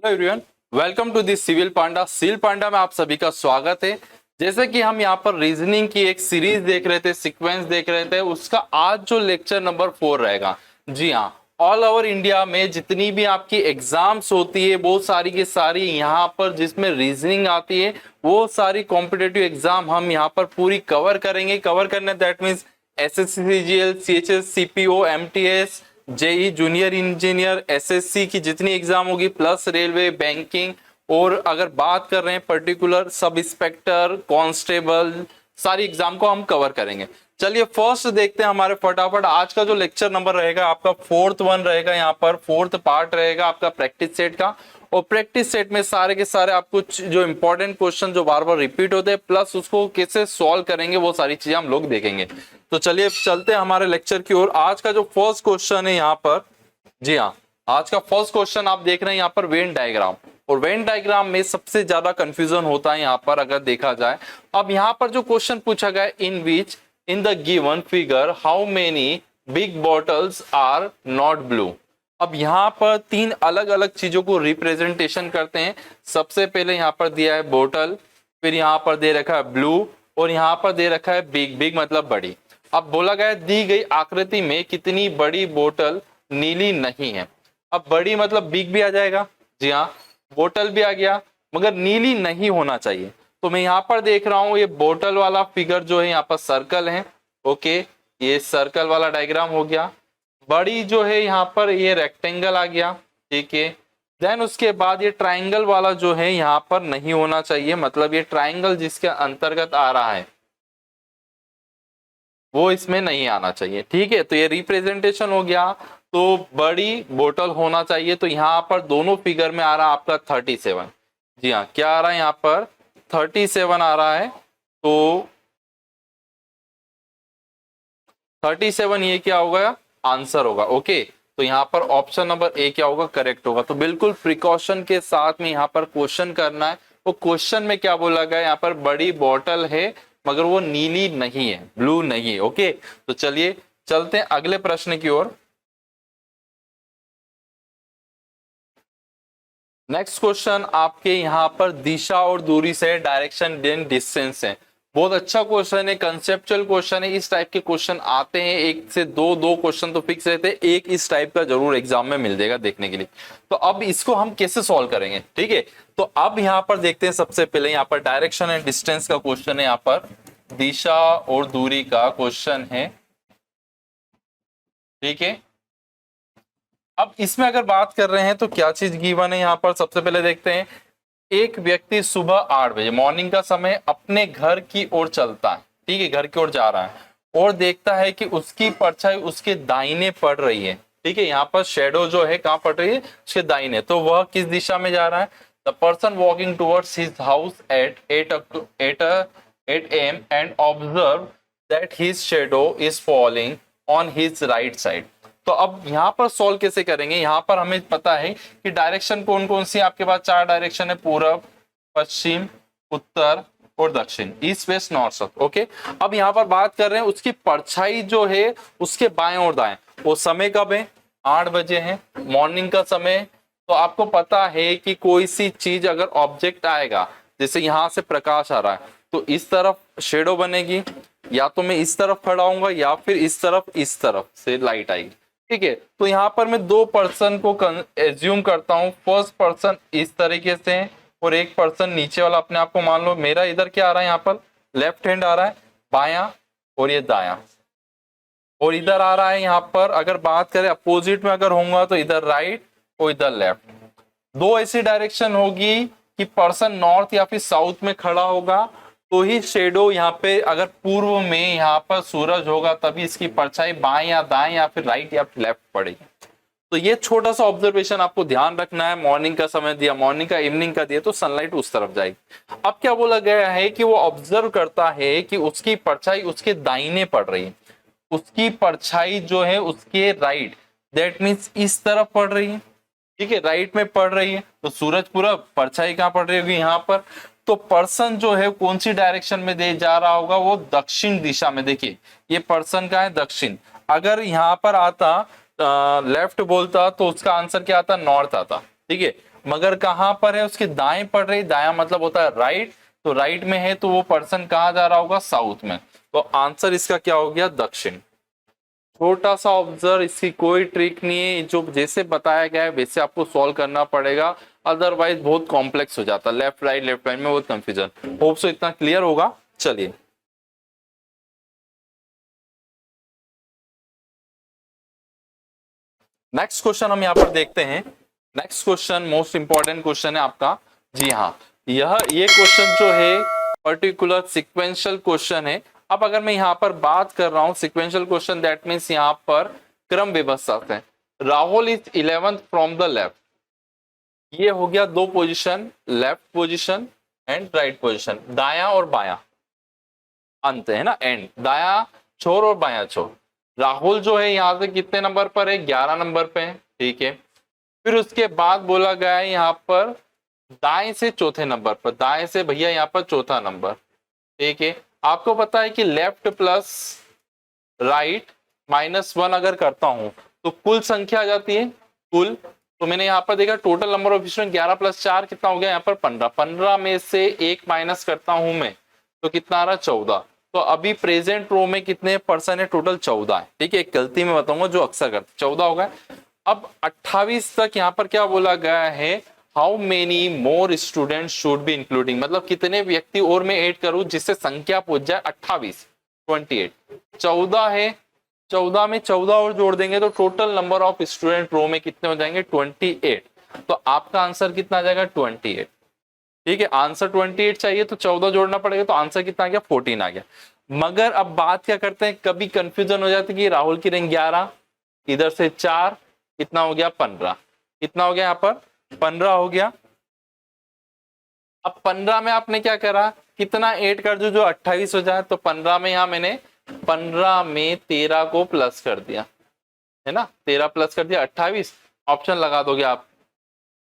Everyone, welcome to this Civil Panda. Civil Panda में आप सभी का स्वागत है। जैसे कि हम यहाँ पर रीजनिंग की एक सीरीज देख रहे थे, सीक्वेंस देख रहे थे, उसका आज जो लेक्चर नंबर 4 रहेगा। जी हाँ, ऑल ओवर इंडिया में जितनी भी आपकी एग्जाम्स होती है वो सारी की सारी यहाँ पर जिसमें रीजनिंग आती है वो सारी कॉम्पिटेटिव एग्जाम हम यहाँ पर पूरी कवर करेंगे। कवर करने that means SSC, CGL, CHS, CPO, MTS, JE junior engineer, SSC की जितनी एग्जाम होगी, प्लस रेलवे, बैंकिंग, और अगर बात कर रहे हैं पर्टिकुलर सब इंस्पेक्टर, कांस्टेबल, सारी एग्जाम को हम कवर करेंगे। चलिए फर्स्ट देखते हैं हमारे फटाफट। आज का जो लेक्चर नंबर रहेगा आपका 4th वन रहेगा, यहाँ पर 4th पार्ट रहेगा आपका प्रैक्टिस सेट का। और प्रैक्टिस सेट में सारे के सारे आपको जो इंपॉर्टेंट क्वेश्चन जो बार बार रिपीट होते हैं प्लस उसको कैसे सॉल्व करेंगे वो सारी चीजें हम लोग देखेंगे। तो चलिए चलते हैं हमारे लेक्चर की ओर। आज का जो फर्स्ट क्वेश्चन है यहाँ पर, जी हाँ, आज का फर्स्ट क्वेश्चन आप देख रहे हैं यहाँ पर वेन डायग्राम। और वेन डायग्राम में सबसे ज्यादा कंफ्यूजन होता है यहाँ पर अगर देखा जाए। अब यहाँ पर जो क्वेश्चन पूछा गया, in which in the given figure how many big bottles are not blue. अब यहाँ पर 3 अलग अलग चीजों को रिप्रेजेंटेशन करते हैं। सबसे पहले यहाँ पर दिया है बोतल, फिर यहाँ पर दे रखा है ब्लू, और यहाँ पर दे रखा है बिग। बिग मतलब बड़ी। अब बोला गया दी गई आकृति में कितनी बड़ी बोतल नीली नहीं है। अब बड़ी मतलब बिग भी आ जाएगा, जी हाँ, बोतल भी आ गया, मगर नीली नहीं होना चाहिए। तो मैं यहाँ पर देख रहा हूँ ये बोतल वाला फिगर जो है यहाँ पर सर्कल है। ओके, ये सर्कल वाला डायग्राम हो गया। बड़ी जो है यहाँ पर ये रेक्टेंगल आ गया, ठीक है। देन उसके बाद ये ट्राइंगल वाला जो है यहाँ पर नहीं होना चाहिए, मतलब ये ट्राइंगल जिसके अंतर्गत आ रहा है वो इसमें नहीं आना चाहिए, ठीक है। तो ये रिप्रेजेंटेशन हो गया। तो बड़ी बोतल होना चाहिए। तो यहाँ पर दोनों फिगर में आ रहा है आपका 37। जी हाँ, क्या आ रहा है यहाँ पर 37 आ रहा है। तो 37 ये क्या होगा, आंसर होगा। ओके, तो यहाँ पर ऑप्शन नंबर ए क्या होगा, करेक्ट होगा। तो बिल्कुल प्रिकॉशन के साथ में यहाँ पर क्वेश्चन करना है। वो क्वेश्चन में क्या बोला गया, यहाँ पर बड़ी बोतल है मगर वो नीली नहीं है, ब्लू नहीं है। ओके, तो चलिए चलते हैं अगले प्रश्न की ओर। नेक्स्ट क्वेश्चन आपके यहाँ पर दिशा और दूरी से, डायरेक्शन एंड डिस्टेंस है। बहुत अच्छा क्वेश्चन है, कंसेप्चुअल क्वेश्चन है। इस टाइप के क्वेश्चन आते हैं, 1 से 2 क्वेश्चन तो फिक्स रहते हैं, एक इस टाइप का जरूर एग्जाम में मिल जाएगा देखने के लिए। तो अब इसको हम कैसे सॉल्व करेंगे, ठीक है। तो अब यहाँ पर देखते हैं, सबसे पहले यहाँ पर डायरेक्शन एंड डिस्टेंस का क्वेश्चन है, यहाँ पर दिशा और दूरी का क्वेश्चन है, ठीक है। अब इसमें अगर बात कर रहे हैं तो क्या चीज गिवन है यहाँ पर, सबसे पहले देखते हैं। एक व्यक्ति सुबह 8 बजे मॉर्निंग का समय अपने घर की ओर चलता है, ठीक है, घर की ओर जा रहा है, और देखता है कि उसकी परछाई उसके दाहिने पड़ रही है, ठीक है। यहाँ पर शेडो जो है कहाँ पड़ रही है, उसके दाहिने। तो वह किस दिशा में जा रहा है, the person walking towards his house at 8 AM and observe that his shadow is falling on his right side. तो अब यहाँ पर सॉल्व कैसे करेंगे। यहाँ पर हमें पता है कि डायरेक्शन कौन कौन सी आपके पास 4 डायरेक्शन है, पूरब, पश्चिम, उत्तर और दक्षिण, east, west, north, south. Okay, अब यहाँ पर बात कर रहे हैं उसकी परछाई जो है उसके बाएं और दाएं। वो समय कब है, 8 बजे है, मॉर्निंग का समय। तो आपको पता है कि कोई सी चीज अगर ऑब्जेक्ट आएगा, जैसे यहाँ से प्रकाश आ रहा है तो इस तरफ शेडो बनेगी, या तो मैं इस तरफ खड़ा हूंगा या फिर इस तरफ से लाइट आएगी, ठीक है। तो यहाँ पर मैं 2 पर्सन को एज्यूम करता हूँ। फर्स्ट पर्सन इस तरीके से है और एक पर्सन नीचे वाला अपने आप को मान लो। मेरा इधर क्या आ रहा है, यहाँ पर लेफ्ट हैंड आ रहा है, बायां, और ये दायां, और इधर आ रहा है यहाँ पर अगर बात करें अपोजिट में अगर होऊंगा तो इधर राइट और इधर लेफ्ट। 2 ऐसी डायरेक्शन होगी कि पर्सन नॉर्थ या फिर साउथ में खड़ा होगा तो ही शेडो यहाँ पे, अगर पूर्व में यहाँ पर सूरज होगा तभी इसकी परछाई बाएं या दाएं या फिर राइट या फिर लेफ्ट पड़ेगी। तो ये छोटा सा ऑब्जर्वेशन आपको ध्यान रखना है। मॉर्निंग का समय दिया, मॉर्निंग का, इवनिंग का दिया तो सनलाइट उस तरफ जाएगी। अब क्या बोला गया है कि वो ऑब्जर्व करता है कि उसकी परछाई उसके दाहिने पड़ रही है, उसकी परछाई जो है उसके राइट, दैट मीन्स इस तरफ पड़ रही है, ठीक है, राइट में पड़ रही है। तो सूरज पूरा, परछाई कहाँ पड़ रही होगी, यहाँ पर। तो पर्सन जो है कौन सी डायरेक्शन में दे जा रहा होगा, वो दक्षिण दिशा में। देखिए ये पर्सन का है दक्षिण। अगर यहाँ पर आता लेफ्ट बोलता तो उसका आंसर क्या आता, नॉर्थ आता, ठीक है। मगर कहां पर है, उसके दाएं पड़ रही, दाया मतलब होता है राइट, तो राइट में है तो वो पर्सन कहां जा रहा होगा, साउथ में। तो आंसर इसका क्या हो गया, दक्षिण। छोटा सा ऑब्जर्व, इसकी कोई ट्रिक नहीं है, जो जैसे बताया गया है वैसे आपको सॉल्व करना पड़ेगा, अदरवाइज बहुत कॉम्प्लेक्स हो जाता है, लेफ्ट राइट में बहुत कंफ्यूजन। होप सो इतना क्लियर होगा। चलिए नेक्स्ट क्वेश्चन हम यहाँ पर देखते हैं। Next question most important question है आपका। जी हाँ, ये क्वेश्चन जो है पर्टिकुलर सिक्वेंशियल क्वेश्चन है। अब अगर मैं यहाँ पर बात कर रहा हूँ सिक्वेंशियल क्वेश्चन, दैट मीन्स यहाँ पर क्रम व्यवस्था से। Rahul is 11th from the left, ये हो गया दो position, left position and right position, दाया और बाया अंत है ना, एंड दाया छोर और बाया छोर। राहुल जो है यहाँ से कितने नंबर पर है, 11 नंबर पे है, ठीक है। फिर उसके बाद बोला गया है यहाँ पर दाएं से चौथे नंबर पर, दाएं से भैया यहाँ पर चौथा नंबर, ठीक है। आपको पता है कि लेफ्ट प्लस राइट -1 अगर करता हूं तो कुल संख्या आ जाती है, कुल। तो मैंने यहाँ पर देखा टोटल नंबर ऑफ स्टूडेंट 11 + 4 कितना हो गया यहाँ पर 15, 15 में से 1 माइनस करता हूं मैं तो कितना आ रहा, 14। तो अभी प्रेजेंट रो में कितने पर्सन है, टोटल 14 है, ठीक है। एक गलती में बताऊंगा जो अक्सर करते, 14 हो गया। अब 28 तक यहाँ पर क्या बोला गया है, how many more student should be including, मतलब कितने व्यक्ति और मैं ऐड करूं जिससे संख्या पहुंच जाए 28, 28। 14 है, 14 में 14 और जोड़ देंगे तो टोटल नंबर ऑफ स्टूडेंट रो में कितने हो जाएंगे, 28। तो आपका आंसर कितना आ जाएगा, 28, ठीक है। आंसर 28 चाहिए तो 14 जोड़ना पड़ेगा, तो आंसर कितना आ गया, 14 आ गया। मगर अब बात क्या करते हैं, कभी कंफ्यूजन हो जाती है कि राहुल की रैंक 11, इधर से 4, कितना हो गया 15, कितना हो गया यहाँ पर 15 हो गया। अब 15 में आपने क्या करा, कितना ऐड कर दो जो 28 हो जाए, तो 15 में यहाँ मैंने 15 में 13 को प्लस कर दिया, है ना, 13 प्लस कर दिया 28, ऑप्शन लगा दोगे आप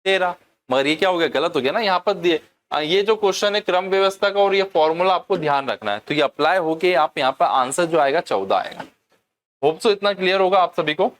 13। मगर ये क्या हो गया, गलत हो गया ना, यहाँ पर दिए ये जो क्वेश्चन है क्रम व्यवस्था का और ये फॉर्मूला आपको ध्यान रखना है, तो ये अप्लाई होके आप यहाँ पर आंसर जो आएगा 14 आएगा। होप सो इतना क्लियर होगा आप सभी को।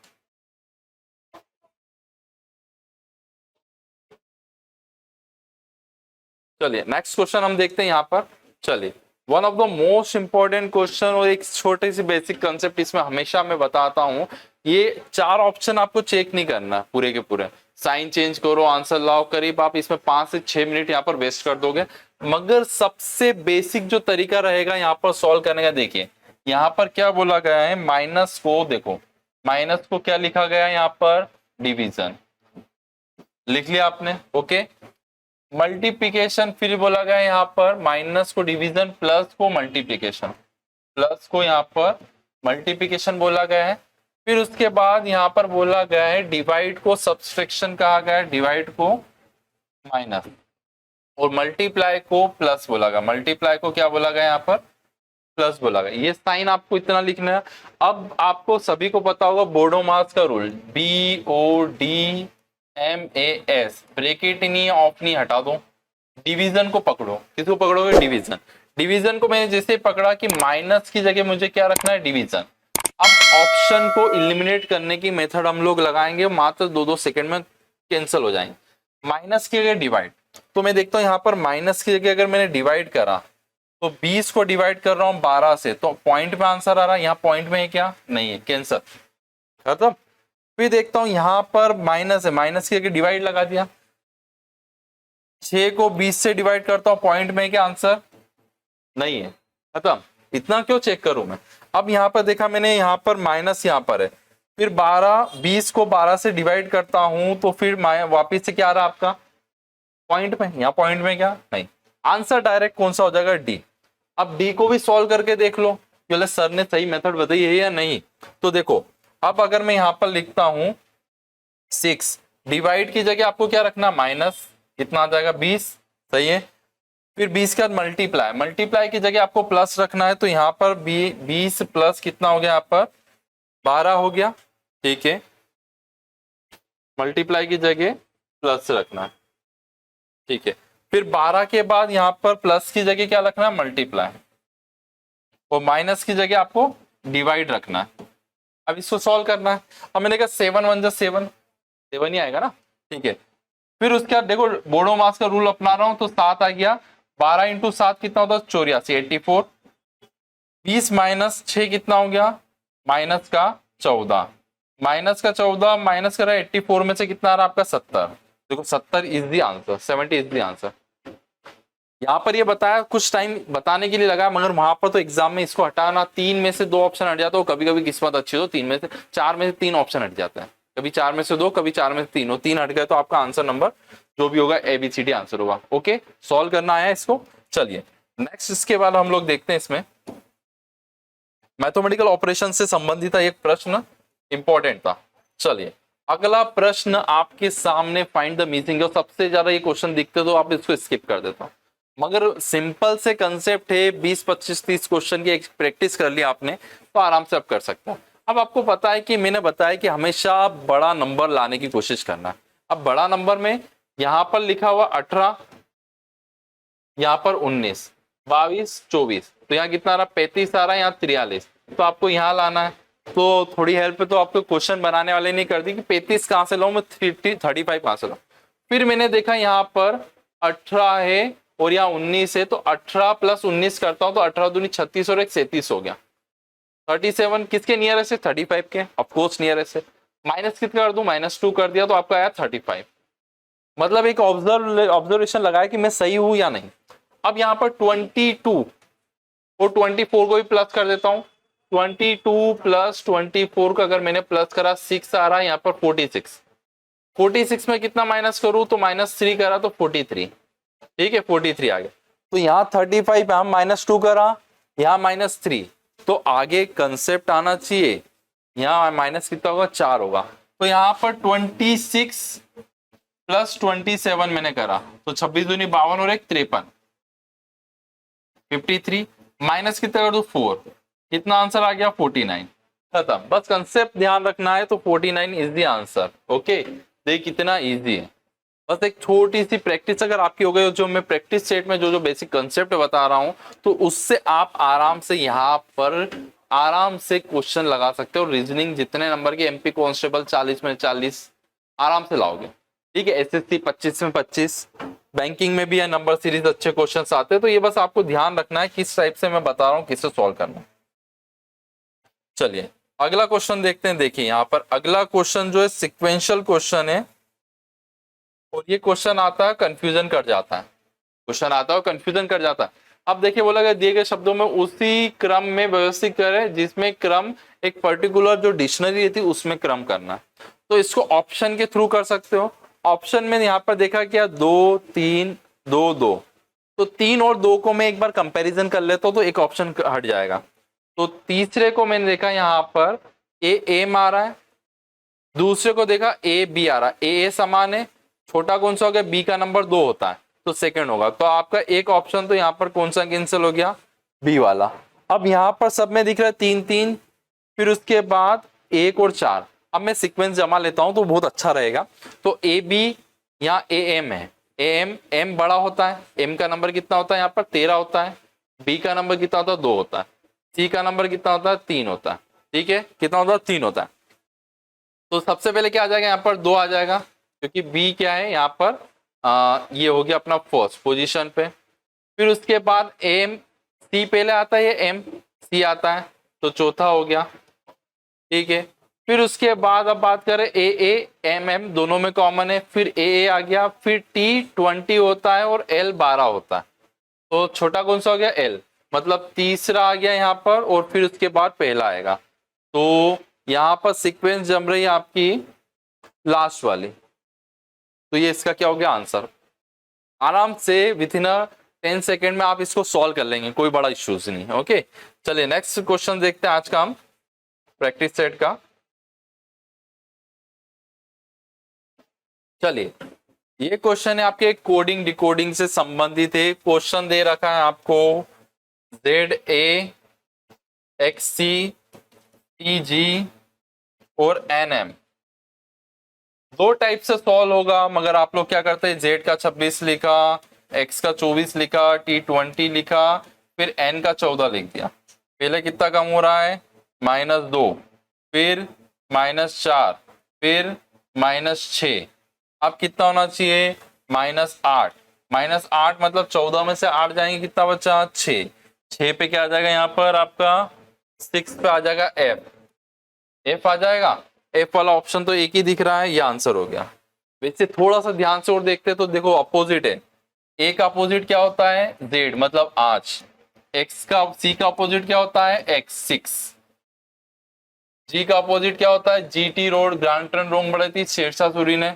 चलिए नेक्स्ट क्वेश्चन हम देखते हैं यहाँ पर। चलिए one of the most important question, और एक छोटे सी बेसिक कंसेप्ट इसमें हमेशा मैं बताता हूँ, ये 4 ऑप्शन आपको चेक नहीं करना पूरे के पूरे, साइन चेंज करो आंसर लाओ, करीब आप इसमें 5 से 6 मिनट यहाँ पर वेस्ट कर दोगे। मगर सबसे बेसिक जो तरीका रहेगा यहाँ पर सॉल्व करने का, देखिए यहाँ पर क्या बोला गया है, माइनस को देखो, माइनस को क्या लिखा गया है यहाँ पर, डिवीजन लिख लिया आपने, ओके। मल्टीप्लीकेशन फिर बोला गया यहाँ पर माइनस को डिवीजन, प्लस को मल्टीप्लीकेशन, प्लस को यहाँ पर मल्टीप्लीकेशन बोला गया है। फिर उसके बाद यहाँ पर बोला गया है डिवाइड को सब्सट्रैक्शन कहा गया है, डिवाइड को माइनस, और मल्टीप्लाई को प्लस बोला गया, मल्टीप्लाई को क्या बोला गया यहाँ पर, प्लस बोला गया। ये साइन आपको इतना लिखना है। अब आपको सभी को पता होगा बोडोमास का रूल, BODMAS, ब्रेकेट नहीं ऑफ नहीं, हटा दो, डिवीजन को पकड़ो, किसको पकड़ोगे, डिवीजन। डिवीजन को मैंने जैसे पकड़ा कि माइनस की जगह मुझे क्या रखना है, डिवीजन। अब ऑप्शन को इलिमिनेट करने की मेथड हम लोग लगाएंगे, मात्र 2-2 सेकंड में कैंसिल हो जाएंगे। माइनस की जगह डिवाइड, तो मैं देखता हूं यहाँ पर माइनस की जगह अगर मैंने डिवाइड करा तो 20 को डिवाइड कर रहा हूं 12 से, तो पॉइंट में आंसर आ रहा है, यहाँ पॉइंट में है क्या, नहीं है, कैंसर खत्म। फिर देखता हूं यहाँ पर माइनस है, माइनस की जगह डिवाइड लगा दिया, 6 को 20 से डिवाइड करता हूं, पॉइंट में है क्या, आंसर नहीं है, खत्म। इतना क्यों चेक करूं मैं। अब यहाँ पर देखा मैंने, यहाँ पर माइनस यहाँ पर है, फिर 20 को 12 से डिवाइड करता हूं तो फिर वापिस से क्या आ रहा है आपका, पॉइंट में, यहाँ पॉइंट में क्या, नहीं। आंसर डायरेक्ट कौन सा हो जाएगा, डी। अब डी को भी सॉल्व करके देख लो बोले सर ने सही मेथड बताई है या नहीं। तो देखो अब अगर मैं यहाँ पर लिखता हूं 6, डिवाइड की जगह आपको क्या रखना, माइनस, कितना आ जाएगा 20, सही है। फिर 20 के बाद मल्टीप्लाई, मल्टीप्लाई की जगह आपको प्लस रखना है, तो यहाँ पर 20 प्लस कितना हो गया, यहाँ पर 12 हो गया, ठीक है। मल्टीप्लाई की जगह प्लस रखना है, ठीक है। फिर 12 के बाद यहाँ पर प्लस की जगह क्या रखना है, मल्टीप्लाई, और माइनस की जगह आपको डिवाइड रखना है। अब इसको सॉल्व करना है। अब मैंने कहा 7 × 1 = 7, 7 ही आएगा ना, ठीक है। फिर उसके बाद देखो बोडो मास का रूल अपना रहा हूं तो 7 आ गया, 12 इंटू 7 कितना होता है 84, 84। 20 माइनस 6 कितना हो गया माइनस का 14, माइनस का 14 माइनस कर रहा है 84 में से कितना आ रहा है आपका 70। देखो 70 is the answer, 70 is the answer. यहाँ पर ये बताया, कुछ टाइम बताने के लिए लगा, मगर वहां पर तो एग्जाम में इसको हटाना, 3 में से 2 ऑप्शन हट जाता है, कभी कभी किस्मत अच्छी हो 3 में से 4 में से 3 ऑप्शन हट जाता है, कभी 4 में से 2, कभी 4 में से 3 हो, 3 हट गए तो आपका आंसर नंबर जो भी होगा ABCD आंसर होगा। ओके, सॉल्व करना आया इसको। चलिए नेक्स्ट, इसके बाद हम लोग देखते हैं इसमें मैथमेटिकल ऑपरेशन से संबंधित एक प्रश्न इंपॉर्टेंट था। चलिए अगला प्रश्न आपके सामने, फाइंड द मिसिंग। जो सबसे ज्यादा ये क्वेश्चन दिखते तो आप इसको स्किप कर देता, मगर सिंपल से कंसेप्ट है, 20 25 30 क्वेश्चन की प्रैक्टिस कर ली आपने तो आराम से आप कर सकते हैं। अब आपको पता है कि मैंने बताया कि हमेशा बड़ा नंबर लाने की कोशिश करना है। अब बड़ा नंबर में यहां पर लिखा हुआ 18, यहाँ पर 19, 22, 24, तो यहाँ कितना आ रहा 35 आ रहा है, यहाँ 43, तो आपको यहाँ लाना है। तो थोड़ी हेल्प तो आपको क्वेश्चन बनाने वाले ने कर दी कि 35 कहाँ से लाऊं मैं, 35 कहाँ से लाऊं। फिर मैंने देखा यहाँ पर 18 है और यहाँ 19 है, तो 18 प्लस 19 करता हूं तो 18 दूनी 36 और एक 37 हो गया। 37 किसके नियरेस्ट है 35 के, ऑफकोर्स नियरेस्ट है। माइनस कितना कर दूं, -2 कर दिया तो आपका आया 35। मतलब एक ऑब्जर्वेशन लगाया कि मैं सही हूं या नहीं। अब यहाँ पर 22 और 24 को भी प्लस कर देता हूं, 22 प्लस 24 का अगर मैंने प्लस करा 6 आ रहा है, यहाँ पर 46, 46 में कितना माइनस करूं तो -3 करा तो 43, ठीक है 43 आ गया। तो यहाँ 35 यहाँ -2 करा, यहाँ -3, तो आगे कंसेप्ट आना चाहिए, यहाँ माइनस कितना होगा 4 होगा। तो यहाँ पर 26 प्लस 27 मैंने करा तो 26 दूनी 52 और एक 53, 53 माइनस कितना कर दो 4, कितना आंसर आ गया 49, खत्म। बस कंसेप्ट ध्यान रखना है, तो 49 इज द आंसर। ओके, देख कितना इजी है। बस एक छोटी सी प्रैक्टिस अगर आपकी हो गई, जो मैं प्रैक्टिस सेट में जो जो बेसिक कंसेप्ट बता रहा हूं, तो उससे आप आराम से यहाँ पर आराम से क्वेश्चन लगा सकते हो। रीजनिंग जितने नंबर के MP कांस्टेबल 40 में 40 आराम से लाओगे, ठीक है। SSC 25 में 25, बैंकिंग में भी है नंबर सीरीज अच्छे क्वेश्चंस आते हैं। तो ये बस आपको ध्यान रखना है किस टाइप से मैं बता रहा हूँ, किससे सॉल्व करना है। चलिए अगला क्वेश्चन देखते हैं। देखिए यहाँ पर अगला क्वेश्चन जो है सिक्वेंशियल क्वेश्चन है, और ये क्वेश्चन आता है कंफ्यूजन कर जाता है, क्वेश्चन आता है और कंफ्यूजन कर जाता है। अब देखिए बोला गया दिए गए शब्दों में उसी क्रम में व्यवस्थित करें जिसमें क्रम एक पर्टिकुलर जो डिक्शनरी थी उसमें क्रम करना है। तो इसको ऑप्शन के थ्रू कर सकते हो। ऑप्शन में यहाँ पर देखा क्या 2 3 2 2, तो 3 और 2 को मैं एक बार कंपैरिजन कर लेता हूँ तो एक ऑप्शन हट जाएगा। तो तीसरे को मैंने देखा यहाँ पर एम आ रहा है, दूसरे को देखा बी आ रहा है, ए समान है, छोटा कौन सा हो गया, बी का नंबर 2 होता है तो सेकंड होगा। तो आपका एक ऑप्शन तो यहाँ पर कौन सा कैंसिल हो गया, बी वाला। अब यहाँ पर सब में दिख रहा है 3 3, फिर उसके बाद 1 और 4। अब मैं सीक्वेंस जमा लेता हूं तो बहुत अच्छा रहेगा। तो ए बी यहाँ एम है, एम बड़ा होता है, एम का नंबर कितना होता है यहाँ पर 13 होता है, बी का नंबर कितना होता है 2 होता है, सी का नंबर कितना होता है 3 होता है, ठीक है कितना होता है 3 होता है। तो सबसे पहले क्या आ जाएगा यहाँ पर 2 आ जाएगा, क्योंकि बी क्या है यहाँ पर ये हो गया अपना फर्स्ट पोजीशन पे। फिर उसके बाद एम सी पहले आता है, एम सी आता है तो चौथा हो गया, ठीक है। फिर उसके बाद अब बात करें ए एम दोनों में कॉमन है, फिर ए आ गया, फिर टी 20 होता है और एल 12 होता है, तो छोटा कौन सा हो गया एल, मतलब तीसरा आ गया यहाँ पर, और फिर उसके बाद पहला आएगा। तो यहाँ पर सीक्वेंस जम रही है आपकी लास्ट वाली, तो ये इसका क्या हो गया आंसर। आराम से विथ इन 10 सेकेंड में आप इसको सॉल्व कर लेंगे, कोई बड़ा इश्यूज नहीं है। ओके चलिए नेक्स्ट क्वेश्चन देखते हैं आज का हम प्रैक्टिस सेट का। चलिए ये क्वेश्चन है आपके कोडिंग डिकोडिंग से संबंधित है। क्वेश्चन दे रखा है आपको ZA XC TG और NM, 2 टाइप से सॉल्व होगा, मगर आप लोग क्या करते हैं Z का 26 लिखा, X का 24 लिखा, T 20 लिखा, फिर N का 14 लिख दिया। पहले कितना कम हो रहा है -2, फिर -4, फिर -6। अब कितना होना चाहिए, -8। -8 मतलब 14 में से 8 जाएंगे, कितना बचा, 6। 6 पे क्या आ जाएगा यहाँ पर आपका, 6 पे आ जाएगा एफ। एफ आ जाएगा। एफ वाला ऑप्शन तो एक ही दिख रहा है, ये आंसर हो गया। वैसे थोड़ा सा ध्यान से और देखते तो देखो अपोजिट है। ए का अपोजिट क्या होता है, जेड मतलब 8। एक्स का, सी का अपोजिट क्या होता है, एक्स 6। जी का अपोजिट क्या होता है, GT road, grand trunk road बढ़ी थी शेरशाह सूरी ने।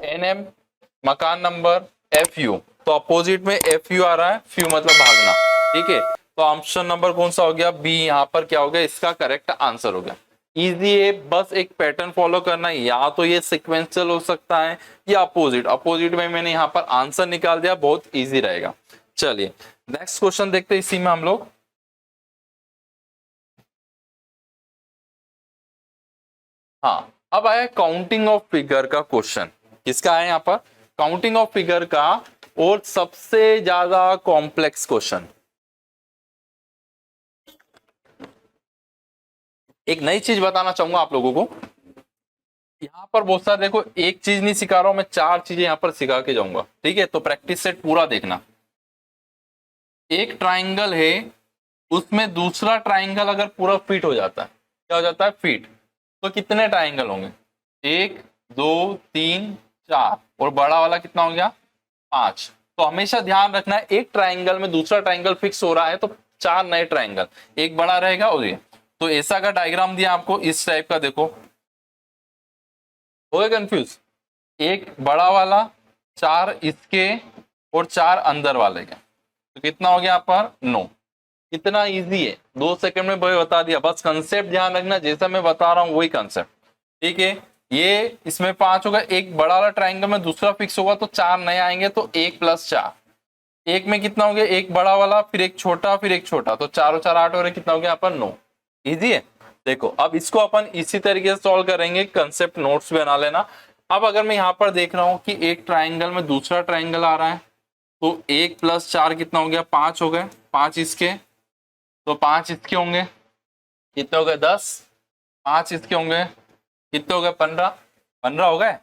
एनएम मकान नंबर, एफ यू तो अपोजिट में एफ यू आ रहा है, फ्यू मतलब भागना। ठीक है, तो ऑप्शन नंबर कौन सा हो गया, बी यहाँ पर क्या हो गया, इसका करेक्ट आंसर हो गया। इजी है, बस एक पैटर्न फॉलो करना है, या तो ये सिक्वेंशियल हो सकता है या अपोजिट। अपोजिट में मैंने यहाँ पर आंसर निकाल दिया, बहुत इजी रहेगा। चलिए नेक्स्ट क्वेश्चन देखते हैं इसी में हम लोग। हाँ, अब आया काउंटिंग ऑफ फिगर का क्वेश्चन। किसका है यहाँ पर, काउंटिंग ऑफ फिगर का, और सबसे ज्यादा कॉम्प्लेक्स क्वेश्चन। एक नई चीज बताना चाहूंगा आप लोगों को, यहाँ पर बहुत सारे, देखो एक चीज नहीं सिखा रहा हूं मैं, 4 चीजें यहाँ पर सिखा के जाऊंगा। ठीक है, तो प्रैक्टिस सेट पूरा देखना। एक ट्राइंगल है, उसमें दूसरा ट्राइंगल अगर पूरा फिट हो जाता है, क्या हो जाता है, फिट, तो कितने ट्राइंगल होंगे, 1 2 3 4, और बड़ा वाला कितना हो गया, 5। तो हमेशा ध्यान रखना है, एक ट्राइंगल में दूसरा ट्राइंगल फिक्स हो रहा है तो 4 नए ट्राइंगल, एक बड़ा रहेगा और ये। तो ऐसा का डायग्राम दिया आपको इस टाइप का, देखो हो गए कंफ्यूज, एक बड़ा वाला, 4 इसके, और 4 अंदर वाले के, तो कितना हो गया यहाँ पर, 9। कितना इजी है, 2 सेकंड में भाई बता दिया। बस कंसेप्ट ध्यान रखना, जैसा मैं बता रहा हूं वही कंसेप्ट। ठीक है, ये इसमें 5 होगा, एक बड़ा वाला ट्राइंगल में दूसरा फिक्स होगा तो 4 नए आएंगे, तो 1 + 4। एक में कितना हो गया, एक बड़ा वाला, फिर एक छोटा, फिर एक छोटा, तो 4 और 4 8 हो रहे, कितना हो गया यहाँ पर, 9। इजी है। देखो अब इसको अपन इसी तरीके से सॉल्व करेंगे, कंसेप्ट नोट्स भी बना लेना। अब अगर मैं यहाँ पर देख रहा हूं कि एक ट्राइंगल में दूसरा ट्राइंगल आ रहा है, तो 1 + 4 कितना हो गया, 5 हो गए, 5 इसके, तो 5 इसके होंगे, कितने हो गए, 10। 5 इसके होंगे, कितने हो गए, 15। 15 हो गए।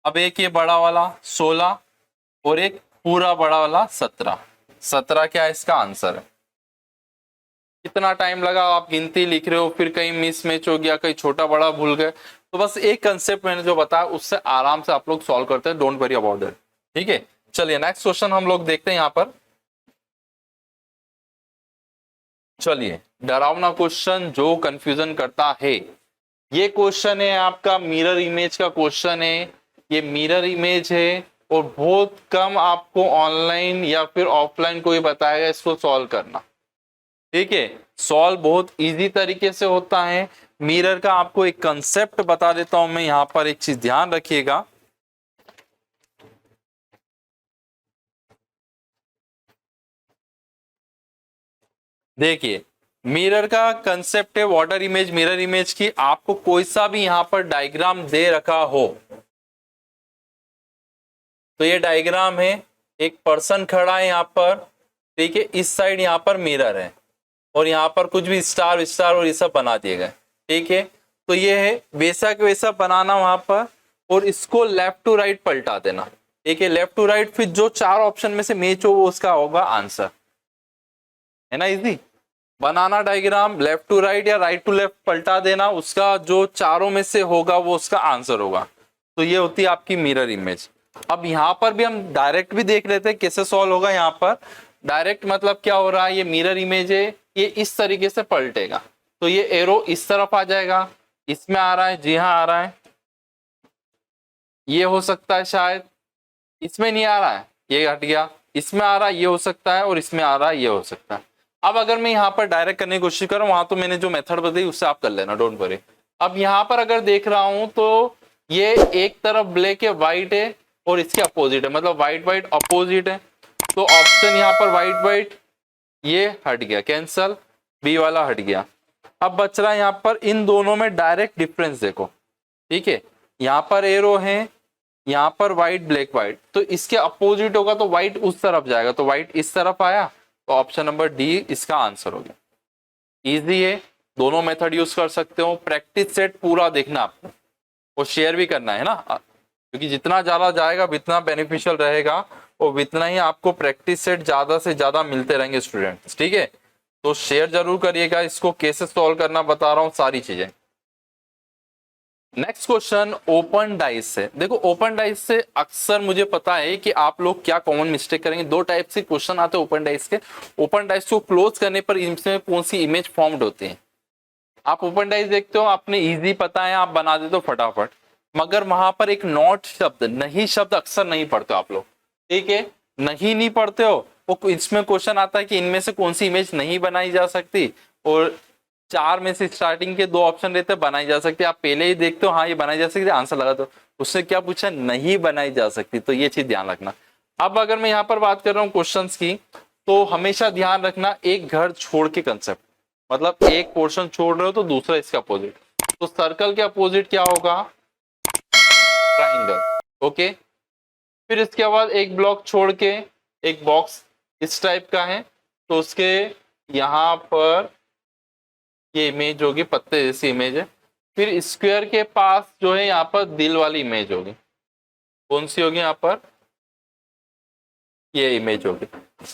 अब एक ये बड़ा वाला 16, और एक पूरा बड़ा वाला 17। 17 क्या है इसका आंसर है। कितना टाइम लगा, आप गिनती लिख रहे हो, फिर कहीं मिस मैच हो गया, कहीं छोटा बड़ा भूल गए, तो बस एक कंसेप्ट मैंने जो बताया उससे आराम से आप लोग सॉल्व करते हैं, डोंट वरी अबाउट दैट। ठीक है, चलिए नेक्स्ट क्वेश्चन हम लोग देखते हैं यहाँ पर। चलिए, डरावना क्वेश्चन जो कंफ्यूजन करता है, ये क्वेश्चन है आपका मिरर इमेज का क्वेश्चन है। ये मिरर इमेज है, और बहुत कम आपको ऑनलाइन या फिर ऑफलाइन कोई बताएगा इसको सॉल्व करना। ठीक है, सॉल्व बहुत इजी तरीके से होता है। मिरर का आपको एक कंसेप्ट बता देता हूं मैं, यहां पर एक चीज ध्यान रखिएगा। देखिए, मिरर का कंसेप्ट है वाटर इमेज, मिरर इमेज की, आपको कोई सा भी यहां पर डायग्राम दे रखा हो, तो ये डायग्राम है, एक पर्सन खड़ा है यहां पर, ठीक है, इस साइड यहां पर मिरर है, और यहाँ पर कुछ भी स्टार स्टार और ये सब बना दिए गए। ठीक है, तो ये है वैसा के वैसा बनाना वहां पर, और इसको लेफ्ट टू राइट पलटा देना। ठीक है, लेफ्ट टू राइट, फिर जो 4 ऑप्शन में से मैच हो वो उसका होगा आंसर, है ना। इजी बनाना डायग्राम, लेफ्ट टू राइट या राइट टू लेफ्ट पलटा देना, उसका जो चारों में से होगा वो उसका आंसर होगा। तो ये होती है आपकी मिरर इमेज। अब यहाँ पर भी हम डायरेक्ट भी देख लेते हैं कैसे सॉल्व होगा। यहाँ पर डायरेक्ट मतलब क्या हो रहा है, ये मिरर इमेज है, ये इस तरीके से पलटेगा, तो ये एरो इस तरफ आ जाएगा, इसमें आ रहा है, जी हाँ आ रहा है, ये हो सकता है शायद, इसमें नहीं आ रहा है, ये हट गया, इसमें आ रहा है, ये हो सकता है, और इसमें आ रहा है, ये हो सकता है। अब अगर मैं यहाँ पर डायरेक्ट करने की कोशिश करूं, वहां तो मैंने जो मेथड बताई उससे आप कर लेना, डोंट वरी। अब यहाँ पर अगर देख रहा हूं तो ये एक तरफ ब्लैक है, व्हाइट है, और इसके अपोजिट है, मतलब व्हाइट व्हाइट अपोजिट है, तो ऑप्शन यहाँ पर व्हाइट व्हाइट, ये हट गया, कैंसल, बी वाला हट गया। अब बच रहा है यहाँ पर इन दोनों में डायरेक्ट डिफरेंस देखो। ठीक है, यहाँ पर एरो है, यहाँ पर व्हाइट ब्लैक व्हाइट, तो इसके अपोजिट होगा तो व्हाइट उस तरफ जाएगा, तो व्हाइट इस तरफ आया, तो ऑप्शन नंबर डी इसका आंसर हो गया। इजी है, दोनों मेथड यूज कर सकते हो। प्रैक्टिस सेट पूरा देखना आपको, और शेयर भी करना है ना। क्योंकि जितना ज्यादा जाएगा उतना बेनिफिशियल रहेगा और उतना ही आपको प्रैक्टिस सेट ज्यादा से ज्यादा मिलते रहेंगे स्टूडेंट्स। ठीक है, तो शेयर जरूर करिएगा, इसको कैसे सॉल्व करना बता रहा हूँ सारी चीजें। नेक्स्ट क्वेश्चन ओपन डाइस से। देखो ओपन डाइस से अक्सर मुझे पता है कि आप लोग क्या कॉमन मिस्टेक करेंगे। दो टाइप से क्वेश्चन आते हैं ओपन डाइस के। ओपन डाइस को क्लोज करने पर इसमें कौन सी इमेज फॉर्म्ड होती है। आप ओपन डाइस देखते हो, आपने इजी पता है, आप बना देते हो फटाफट, मगर वहां पर एक नॉट शब्द, नहीं शब्द अक्सर नहीं पढ़ते हो आप लोग। ठीक है, नहीं पढ़ते हो, वो इसमें क्वेश्चन आता है कि इनमें से कौन सी इमेज नहीं बनाई जा सकती, और चार में से स्टार्टिंग के दो ऑप्शन रहते हैं बनाई जा सकती है। आप पहले ही देखते हो हाँ ये बनाई जा सकती है, आंसर लगा दो। उसने क्या पूछा, नहीं बनाई जा सकती, तो ये चीज ध्यान रखना। अब अगर मैं यहाँ पर बात कर रहा हूँ क्वेश्चंस की, तो हमेशा ध्यान रखना एक घर छोड़ के कंसेप्ट, मतलब एक पोर्शन छोड़ रहे हो तो दूसरा इसका अपोजिट। तो सर्कल के अपोजिट क्या होगा, ट्राइंगल। ओके, फिर इसके बाद एक ब्लॉक छोड़ के एक बॉक्स इस टाइप का है, तो उसके यहाँ पर ये इमेज होगी, पत्ते जैसी इमेज है। फिर स्क्वायर के पास जो है यहाँ पर दिल वाली इमेज होगी, कौन सी होगी यहाँ पर, ये इमेज होगी।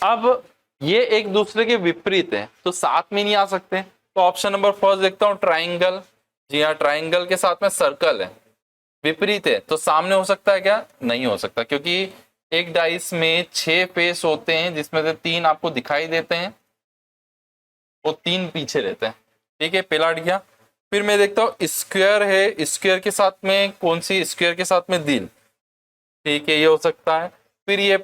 अब ये एक दूसरे के विपरीत है तो साथ में नहीं आ सकते, तो ऑप्शन नंबर फर्स्ट देखता हूँ ट्राइंगल। जी हाँ, ट्राइंगल के साथ में सर्कल है, विपरीत है, तो सामने हो सकता है क्या, नहीं हो सकता, क्योंकि एक डाइस में 6 फेस होते हैं जिसमें से 3 आपको दिखाई देते हैं और 3 पीछे रहते हैं। ठीक है, पहला हट गया। फिर मैं देखता हूँ स्क्वायर है, स्क्वायर के साथ में कौन सी, स्क्वायर के साथ में दिल। ठीक है, ये हो सकता है। फिर ये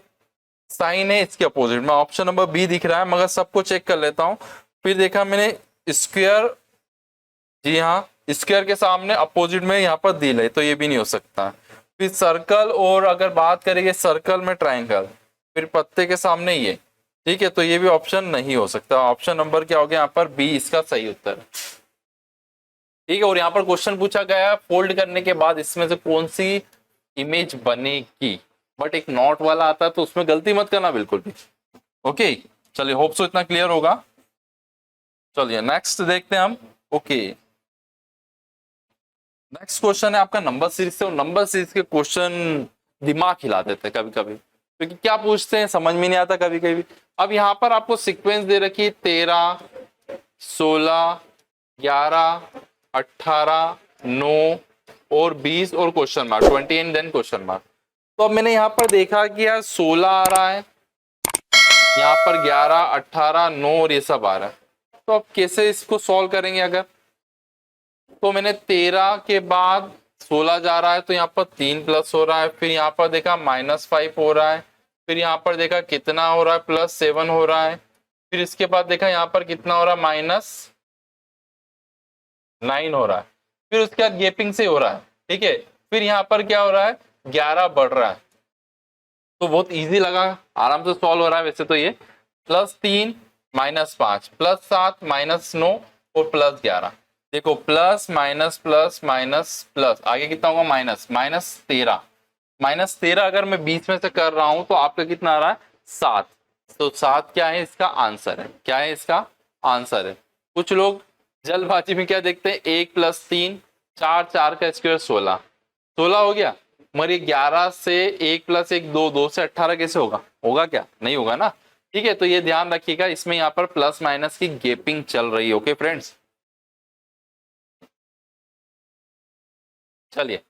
साइन है, इसके अपोजिट में ऑप्शन नंबर बी दिख रहा है, मगर सबको चेक कर लेता हूँ। फिर देखा मैंने स्क्वायर, जी हाँ, स्क्वायर के सामने अपोजिट में यहाँ पर दिल है, तो ये भी नहीं हो सकता। फिर सर्कल, और अगर बात करेंगे सर्कल में ट्राइंगल, फिर पत्ते के सामने ये। ठीक है, तो ये भी ऑप्शन नहीं हो सकता। ऑप्शन नंबर क्या हो गया यहाँ पर, बी इसका सही उत्तर। ठीक है, और यहाँ पर क्वेश्चन पूछा गया है फोल्ड करने के बाद इसमें से कौन सी इमेज बनेगी, बट एक नॉट वाला आता है तो उसमें गलती मत करना बिल्कुल भी। ओके, चलिए, होप सो इतना क्लियर होगा। चलिए नेक्स्ट देखते हैं हम। ओके, नेक्स्ट क्वेश्चन है आपका नंबर सीरीज से, और नंबर सीरीज के क्वेश्चन दिमाग हिला देते हैं कभी कभी, क्योंकि क्या पूछते हैं समझ में नहीं आता कभी कभी। अब यहाँ पर आपको सीक्वेंस दे रखी है 13, 16, 11, 18, 9 और 20 और question mark 20 and then question mark. तो अब मैंने यहाँ पर देखा कि यार 16 आ रहा है, यहाँ पर 11, 18, 9 और ये सब आ रहा है, तो अब कैसे इसको सॉल्व करेंगे। अगर तो मैंने 13 के बाद 16 जा रहा है तो यहाँ पर 3 प्लस हो रहा है, फिर यहाँ पर देखा -5 हो रहा है, फिर यहाँ पर देखा कितना हो रहा है, +7 हो रहा है, फिर इसके बाद देखा यहाँ पर कितना हो रहा है, -9 हो रहा है, फिर उसके बाद गैपिंग से हो रहा है। ठीक है, फिर यहाँ पर क्या हो रहा है, 11 बढ़ रहा है, तो बहुत इजी लगा, आराम से सॉल्व हो रहा है वैसे तो ये। +3 -5 +7 -9 और +11। देखो plus minus plus minus plus, आगे कितना होगा, -13। -13 अगर मैं बीच में से कर रहा हूं तो आपका कितना आ रहा है, 7। तो 7 क्या है, इसका आंसर है। क्या है इसका आंसर है। कुछ लोग जल्दबाजी में क्या देखते हैं, 1 + 3 4, 4 का स्क्वायर 16 हो गया, मगर ये 11 से 1 + 1 2, 2 से 18 कैसे होगा, होगा क्या, नहीं होगा ना। ठीक है, तो ये ध्यान रखिएगा, इसमें यहाँ पर प्लस माइनस की गैपिंग चल रही है। ओके फ्रेंड्स, चलिए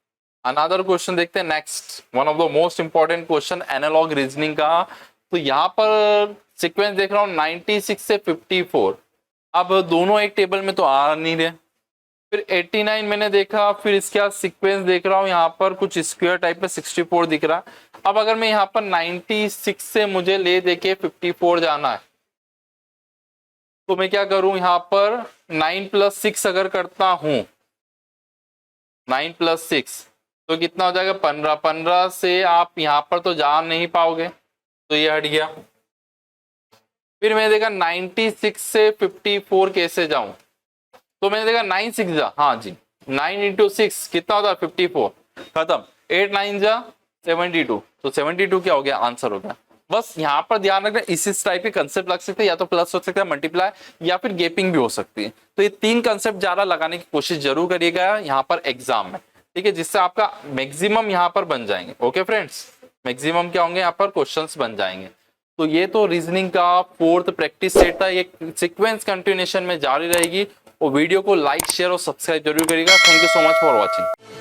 अनदर क्वेश्चन देखते हैं। Next one of the most important question analogue reasoning का। तो यहाँ पर सीक्वेंस देख रहा हूँ 96 से 54, अब दोनों एक टेबल में तो आ नहीं रहे। फिर 89 मैंने देखा, फिर इसके बाद सीक्वेंस देख रहा हूँ यहाँ पर कुछ स्क्वायर टाइप में 64 दिख रहा है। अब अगर मैं यहाँ पर 96 से मुझे ले देके 54 जाना है, तो मैं क्या करूं, यहाँ पर 9 + 6 अगर करता हूं, 9 + 6 तो कितना हो जाएगा, 15। 15 से आप यहाँ पर तो जा नहीं पाओगे, तो ये हट गया। फिर मैंने देखा 96 से 54 कैसे जाऊं, तो मैंने देखा 9 6 जा, हाँ जी, 9 × 6 कितना होता है, 54, खत्म। 8 9 जा 72, तो 72 क्या हो गया, आंसर हो गया। बस यहाँ पर ध्यान रखना, इस टाइप के कंसेप्ट लग सकते हैं, या तो प्लस हो सकता है, मल्टीप्लाई, या फिर गैपिंग भी हो सकती है। तो ये 3 कंसेप्ट ज्यादा लगाने की कोशिश जरूर करिएगा यहाँ पर एग्जाम में। ठीक है, जिससे आपका मैक्सिमम यहाँ पर बन जाएंगे। ओके फ्रेंड्स, मैक्सिमम क्या होंगे यहाँ पर क्वेश्चंस बन जाएंगे। तो ये तो रीजनिंग का फोर्थ प्रैक्टिस सेट था, ये सीक्वेंस कंटिन्यूएशन में जारी रहेगी। और वीडियो को लाइक शेयर और सब्सक्राइब जरूर करिएगा। Thank you so much for watching.